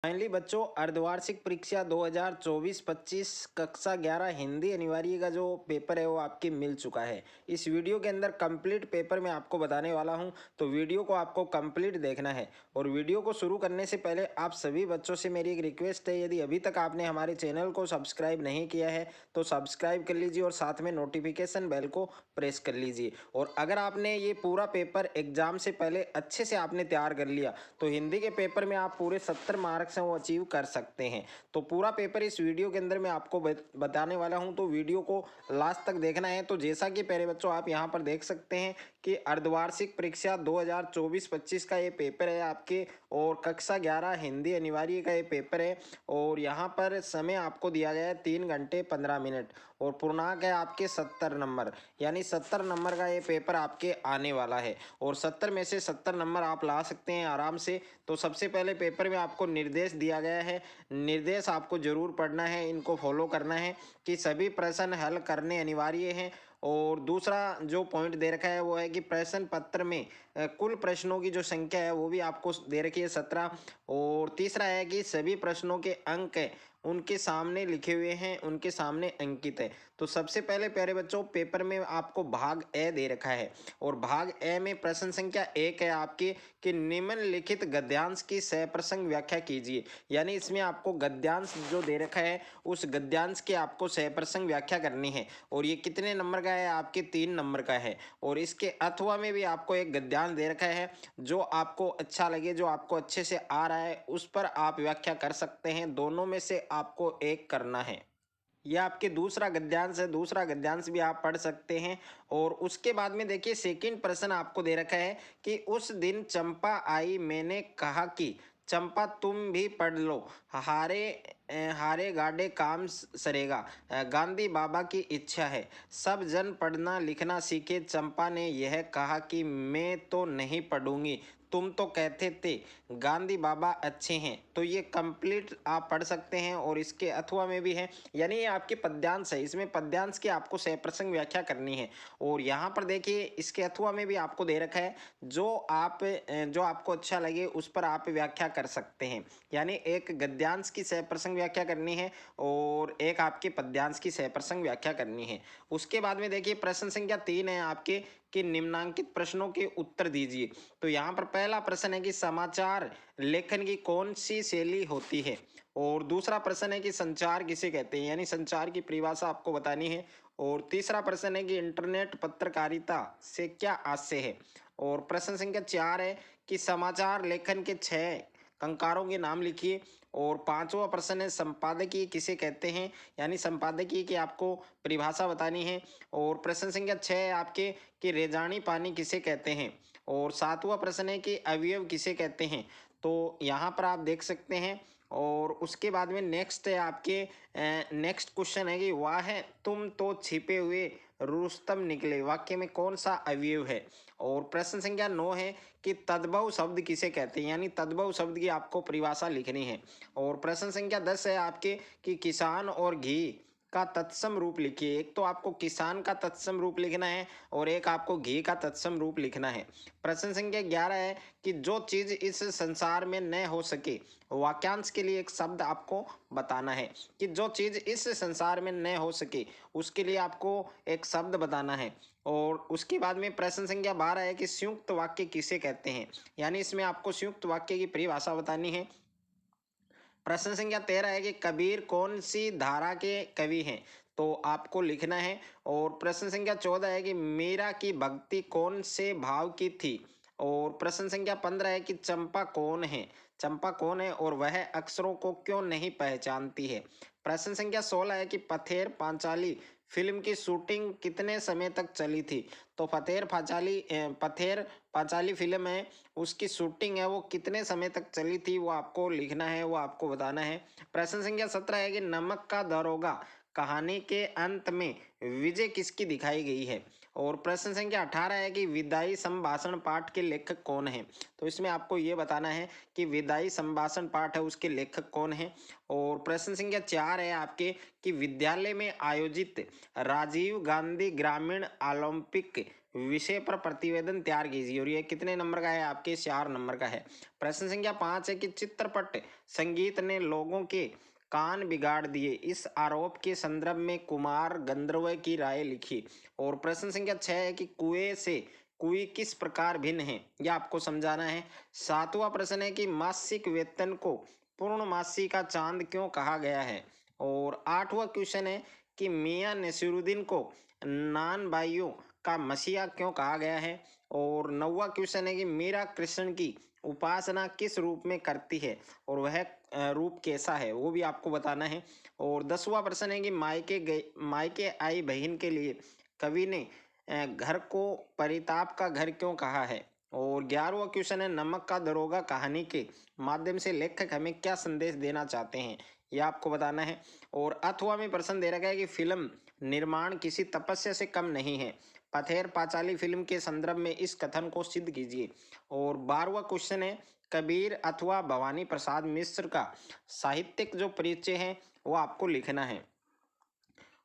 Finally बच्चों, अर्धवार्षिक परीक्षा 2024-25 कक्षा 11 हिंदी अनिवार्य का जो पेपर है वो आपके मिल चुका है। इस वीडियो के अंदर कंप्लीट पेपर मैं आपको बताने वाला हूं, तो वीडियो को आपको कंप्लीट देखना है। और वीडियो को शुरू करने से पहले आप सभी बच्चों से मेरी एक रिक्वेस्ट है, यदि अभी तक आपने हमारे चैनल को सब्सक्राइब नहीं किया है तो सब्सक्राइब कर लीजिए और साथ में नोटिफिकेशन बेल को प्रेस कर लीजिए। और अगर आपने ये पूरा पेपर एग्जाम से पहले अच्छे से आपने तैयार कर लिया तो हिंदी के पेपर में आप पूरे 70 मार्क्स हैं वो अचीव कर सकते हैं। तो पूरा पेपर इस वीडियो के अंदर मैं आपको बताने वाला हूं, तो वीडियो को लास्ट तक देखना है। तो जैसा कि प्यारे बच्चों आप यहां पर देख सकते हैं कि अर्धवार्षिक परीक्षा 2024-25 का ये पेपर है आपके, और कक्षा 11 हिंदी अनिवार्य का ये पेपर है। और यहाँ पर समय आपको दिया गया है 3 घंटे 15 मिनट, और पूर्णांक है आपके 70 नंबर, यानी 70 नंबर का ये पेपर आपके आने वाला है। और 70 में से 70 नंबर आप ला सकते हैं आराम से। तो सबसे पहले पेपर में आपको निर्देश दिया गया है, निर्देश आपको जरूर पढ़ना है, इनको फॉलो करना है कि सभी प्रश्न हल करने अनिवार्य हैं। और दूसरा जो पॉइंट दे रखा है वो है कि प्रश्न पत्र में कुल प्रश्नों की जो संख्या है वो भी आपको दे रखी है 17। और तीसरा है कि सभी प्रश्नों के अंक उनके सामने लिखे हुए हैं, उनके सामने अंकित है। तो सबसे पहले प्यारे बच्चों पेपर में आपको भाग ए दे रखा है, और भाग ए में प्रश्न संख्या 1 है आपकी कि निम्नलिखित गद्यांश की सप्रसंग व्याख्या कीजिए। यानी इसमें आपको गद्यांश जो दे रखा है उस गद्यांश की आपको सप्रसंग व्याख्या करनी है। और ये कितने नंबर का है? आपके 3 नंबर का है। और इसके अथवा में भी आपको एक गद्यांश दे रखा है, जो आपको अच्छा लगे, जो आपको अच्छे से आ रहा है उस पर आप व्याख्या कर सकते हैं। दोनों में से आपको एक करना है। यह आपके दूसरा गद्यांश है, दूसरा गद्यांश भी आप पढ़ सकते हैं। और उसके बाद में देखिए सेकंड प्रश्न आपको दे रखा है कि उस दिन चंपा आई, मैंने कहा कि चंपा तुम भी पढ़ लो, हारे हारे गाड़े काम सरेगा, गांधी बाबा की इच्छा है, सब जन पढ़ना लिखना सीखे। चंपा ने यह कहा कि मैं तो नहीं पढ़ूंगी, तुम तो कहते थे गांधी बाबा अच्छे हैं। तो ये कंप्लीट आप पढ़ सकते हैं। और इसके अथवा में भी है, यानी ये आपके पद्यांश है, इसमें पद्यांश की आपको सप्रसंग व्याख्या करनी है। और यहाँ पर देखिए इसके अथवा में भी आपको दे रखा है, जो आपको अच्छा लगे उस पर आप व्याख्या कर सकते हैं। यानी एक गद्यांश की सप्रसंग व्याख्या करनी है और एक आपके पद्यांश की सप्रसंग व्याख्या करनी है। उसके बाद में देखिए प्रश्न संख्या 3 है आपके कि निम्नांकित प्रश्नों के उत्तर दीजिए। तो यहाँ पर पहला प्रश्न है कि समाचार लेखन की कौन सी शैली होती है। और दूसरा प्रश्न है कि संचार किसे कहते हैं, यानी संचार की परिभाषा आपको बतानी है। और तीसरा प्रश्न है कि इंटरनेट पत्रकारिता से क्या आशय है। और प्रश्न संख्या 4 है कि समाचार लेखन के 6 कंकारों के नाम लिखिए। और पांचवा प्रश्न है संपादकीय किसे कहते हैं, यानी संपादकीय की आपको परिभाषा बतानी है। और प्रश्न संख्या 6 है आपके कि रेजानी पानी किसे कहते हैं। और सातवां प्रश्न है कि अवयव किसे कहते हैं। तो यहाँ पर आप देख सकते हैं। और उसके बाद में नेक्स्ट है आपके नेक्स्ट क्वेश्चन है कि वाह है तुम तो छिपे हुए रुस्तम निकले, वाक्य में कौन सा अवयव है। और प्रश्न संख्या 9 है कि तद्भव शब्द किसे कहते हैं, यानी तद्भव शब्द की आपको परिभाषा लिखनी है। और प्रश्न संख्या 10 है आपके कि किसान और घी का तत्सम रूप लिखिए। एक तो आपको किसान का तत्सम रूप लिखना है और एक आपको घी का तत्सम रूप लिखना है। प्रश्न संख्या 11 है कि जो चीज इस संसार में न हो सके, वाक्यांश के लिए एक शब्द आपको बताना है कि जो चीज इस संसार में न हो सके उसके लिए आपको एक शब्द बताना है। और उसके बाद में प्रश्न संख्या 12 है कि संयुक्त वाक्य किसे कहते हैं, यानी इसमें आपको संयुक्त वाक्य की परिभाषा बतानी है। प्रश्न संख्या 13 है कि कबीर कौन सी धारा के कवि हैं, तो आपको लिखना है। और प्रश्न संख्या 14 है कि मीरा की भक्ति कौन से भाव की थी। और प्रश्न संख्या 15 है कि चंपा कौन है, चंपा कौन है और वह अक्षरों को क्यों नहीं पहचानती है। प्रश्न संख्या 16 है कि पथेर पांचाली फिल्म की शूटिंग कितने समय तक चली थी। तो पथेर पांचाली फिल्म है, उसकी शूटिंग है वो कितने समय तक चली थी वो आपको लिखना है, वो आपको बताना है। प्रश्न संख्या 17 है कि नमक का दरोगा कहानी के अंत में विजय किसकी दिखाई गई है। और प्रश्न संख्या 18 है कि विदाई संभाषण पाठ के लेखक कौन है। तो इसमें आपको ये बताना है कि विदाई संभाषण पाठ है उसके लेखक कौन है। और प्रश्न संख्या 4 है आपके कि विद्यालय में आयोजित राजीव गांधी ग्रामीण ओलंपिक विषय पर प्रतिवेदन तैयार कीजिए। और ये कितने नंबर का है आपके? 4 नंबर का है। प्रश्न संख्या 5 है कि चित्रपट संगीत ने लोगों के कान बिगाड़ दिए, इस आरोप के संदर्भ में कुमार गंधर्व की राय लिखी। और प्रश्न संख्या 6 है कि कुएं से कुई किस प्रकार भिन्न है, यह आपको समझाना है। 7वां प्रश्न है कि मासिक वेतन को पूर्णमासी का चांद क्यों कहा गया है। और 8वां क्वेश्चन है कि मियां नसीरुद्दीन को नान बाइयों का मसीहा क्यों कहा गया है। और 9वां क्वेश्चन है कि मीरा कृष्ण की उपासना किस रूप में करती है और वह रूप कैसा है, वो भी आपको बताना है। और 10वां प्रश्न है कि मायके आई बहन के लिए कवि ने घर को परिताप का घर क्यों कहा है। और 11वां क्वेश्चन है नमक का दरोगा कहानी के माध्यम से लेखक हमें क्या संदेश देना चाहते हैं, यह आपको बताना है। और 8वां में प्रश्न दे रखा है कि फिल्म निर्माण किसी तपस्या से कम नहीं है, पथेर पांचाली फिल्म के संदर्भ में इस कथन को सिद्ध कीजिए। और 12वां क्वेश्चन है कबीर अथवा भवानी प्रसाद मिश्र का साहित्यिक जो परिचय है वो आपको लिखना है।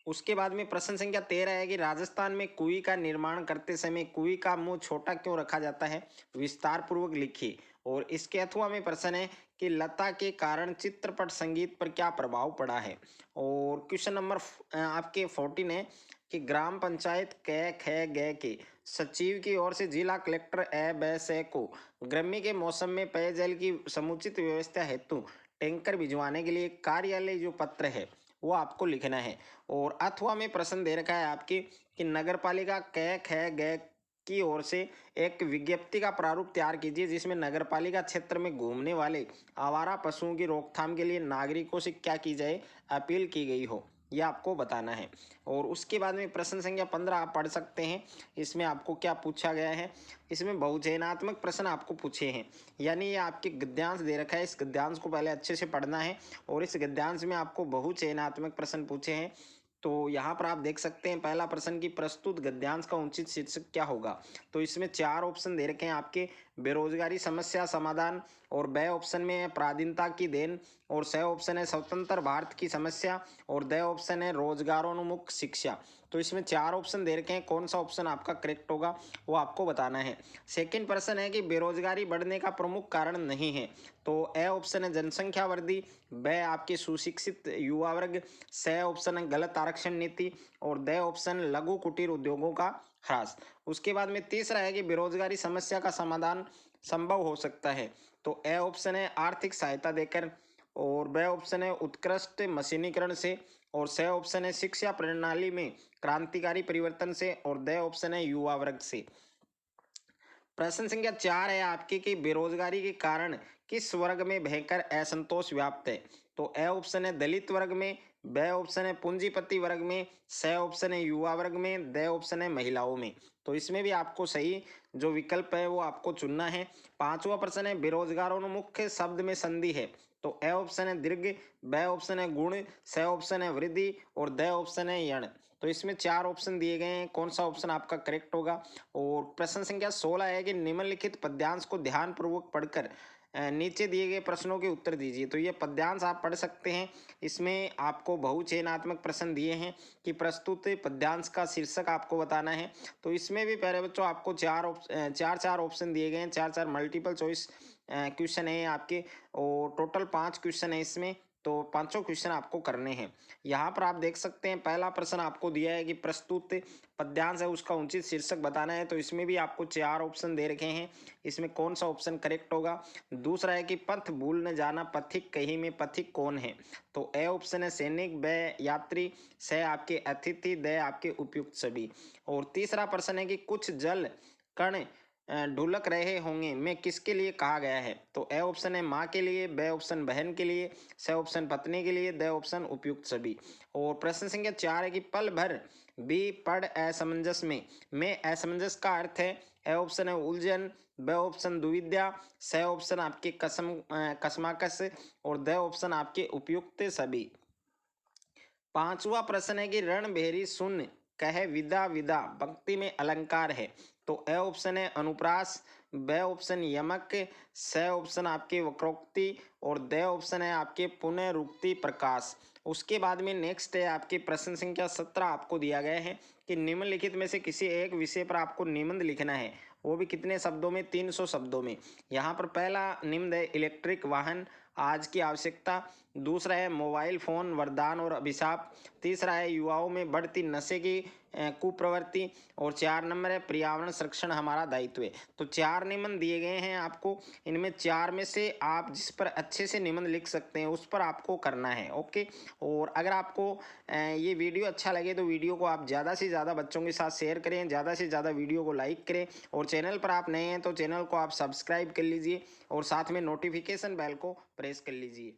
उसके बाद में प्रश्न संख्या 13 है कि राजस्थान में कुई का निर्माण करते समय कुई का मुंह छोटा क्यों रखा जाता है, विस्तार पूर्वक लिखिए। और इसके 8वां में प्रश्न है कि लता के कारण चित्रपट संगीत पर क्या प्रभाव पड़ा है। और क्वेश्चन नंबर आपके 14 है कि ग्राम पंचायत कै ख ग के सचिव की ओर से जिला कलेक्टर ए ब से को गर्मी के मौसम में पेयजल की समुचित व्यवस्था हेतु टैंकर भिजवाने के लिए कार्यालय जो पत्र है वो आपको लिखना है। और अथवा में प्रश्न दे रखा है आपकी कि नगर पालिका कै ख ग की ओर से एक विज्ञप्ति का प्रारूप तैयार कीजिए जिसमें नगर पालिका क्षेत्र में घूमने वाले आवारा पशुओं की रोकथाम के लिए नागरिकों से क्या की जाए, अपील की गई हो, यह आपको बताना है। और उसके बाद में प्रश्न संख्या 15 आप पढ़ सकते हैं। इसमें आपको क्या पूछा गया है, इसमें बहुचयनात्मक प्रश्न आपको पूछे हैं, यानी ये आपके गद्यांश दे रखा है, इस गद्यांश को पहले अच्छे से पढ़ना है। और इस गद्यांश में आपको बहुचयनात्मक प्रश्न पूछे हैं। तो यहाँ पर आप देख सकते हैं पहला प्रश्न की प्रस्तुत गद्यांश का उचित शीर्षक क्या होगा। तो इसमें 4 ऑप्शन दे रखे हैं आपके, बेरोजगारी समस्या समाधान, और ब ऑप्शन में है पराधीनता की देन, और स ऑप्शन है स्वतंत्र भारत की समस्या, और द ऑप्शन है रोजगारोन्मुख शिक्षा। तो इसमें 4 ऑप्शन दे रखे हैं, कौन सा ऑप्शन आपका करेक्ट होगा वो आपको बताना है। सेकंड प्रश्न है कि बेरोजगारी बढ़ने का प्रमुख कारण नहीं है। तो ए ऑप्शन है जनसंख्या वृद्धि, ब आपके सुशिक्षित युवा वर्ग, स ऑप्शन है गलत आरक्षण नीति, और द ऑप्शन लघु कुटीर उद्योगों का ह्रास। उसके बाद में तीसरा है कि बेरोजगारी समस्या का समाधान संभव हो सकता है। तो ए ऑप्शन है आर्थिक सहायता देकर, और ब ऑप्शन है उत्कृष्ट मशीनीकरण से, और स ऑप्शन है शिक्षा प्रणाली में क्रांतिकारी परिवर्तन से, और द ऑप्शन है युवा वर्ग से। प्रश्न संख्या 4 है आपकी कि बेरोजगारी के कारण किस वर्ग में भयंकर असंतोष व्याप्त है। तो ए ऑप्शन है दलित वर्ग में, ब ऑप्शन है पूंजीपति वर्ग में, स ऑप्शन है युवा वर्ग में, द ऑप्शन है महिलाओं में। तो इसमें भी आपको सही जो विकल्प है वो आपको चुनना है। 5वां प्रश्न है बेरोजगारोन्मुख शब्द में संधि है। तो ए ऑप्शन है दीर्घ, ब ऑप्शन है गुण, स ऑप्शन है वृद्धि, और द ऑप्शन है यण। तो इसमें 4 ऑप्शन दिए गए हैं, कौन सा ऑप्शन आपका करेक्ट होगा। और प्रश्न संख्या 16 है कि निम्नलिखित पद्यांश को ध्यानपूर्वक पढ़कर नीचे दिए गए प्रश्नों के उत्तर दीजिए। तो ये पद्यांश आप पढ़ सकते हैं। इसमें आपको बहुचयनात्मक प्रश्न दिए हैं कि प्रस्तुत पद्यांश का शीर्षक आपको बताना है। तो इसमें भी प्यारे बच्चों आपको चार ऑप्शन दिए गए हैं, चार मल्टीपल चॉइस क्वेश्चन है आपके, और टोटल 5 क्वेश्चन है इसमें। तो पांचों क्वेश्चन आपको करने हैं। यहाँ पर आप देख सकते हैं पहला प्रश्न आपको दिया है कि प्रस्तुत पद्यांश है उसका उचित शीर्षक बताना है। तो इसमें भी आपको 4 ऑप्शन दे रखे हैं, इसमें कौन सा ऑप्शन करेक्ट होगा। दूसरा है कि पथ भूल न जाना पथिक कहीं में पथिक कौन है। तो ए ऑप्शन है सैनिक, ब यात्री, स आपके अतिथि, द आपके उपयुक्त सभी। और तीसरा प्रश्न है कि कुछ जल कण ढुलक रहे होंगे में किसके लिए कहा गया है। तो ए ऑप्शन है माँ के लिए, ब ऑप्शन बहन के लिए, स ऑप्शन पत्नी के लिए, द ऑप्शन उपयुक्त सभी। और प्रश्न संख्या 4 है कि पल भर भी पढ़ असमंजस में असमंजस का अर्थ है। ए ऑप्शन है उलझन, ब ऑप्शन दुविधा, स ऑप्शन आपके कसमाकस, और द ऑप्शन आपके उपयुक्त सभी। 5वां प्रश्न है कि रणभेरी सुन कह विदा विदा पंक्ति में अलंकार है। तो ए ऑप्शन है अनुप्रास, ब ऑप्शन यमक, स ऑप्शन आपके वक्रोक्ति और द ऑप्शन है आपके पुनरुक्ति प्रकाश। उसके बाद में नेक्स्ट है आपके प्रश्न संख्या 17 आपको दिया गया है कि निम्नलिखित में से किसी एक विषय पर आपको निबंध लिखना है, वो भी कितने शब्दों में, 300 शब्दों में। यहाँ पर पहला निबंध है इलेक्ट्रिक वाहन आज की आवश्यकता, दूसरा है मोबाइल फोन वरदान और अभिशाप, तीसरा है युवाओं में बढ़ती नशे की कुप्रवृत्ति और 4 नंबर है पर्यावरण संरक्षण हमारा दायित्व है। तो 4 निबंध दिए गए हैं आपको, इनमें 4 में से आप जिस पर अच्छे से निबंध लिख सकते हैं उस पर आपको करना है। ओके, और अगर आपको ये वीडियो अच्छा लगे तो वीडियो को आप ज़्यादा से ज़्यादा बच्चों के साथ शेयर करें, ज़्यादा से ज़्यादा वीडियो को लाइक करें, और चैनल पर आप नए हैं तो चैनल को आप सब्सक्राइब कर लीजिए और साथ में नोटिफिकेशन बेल को प्रेस कर लीजिए।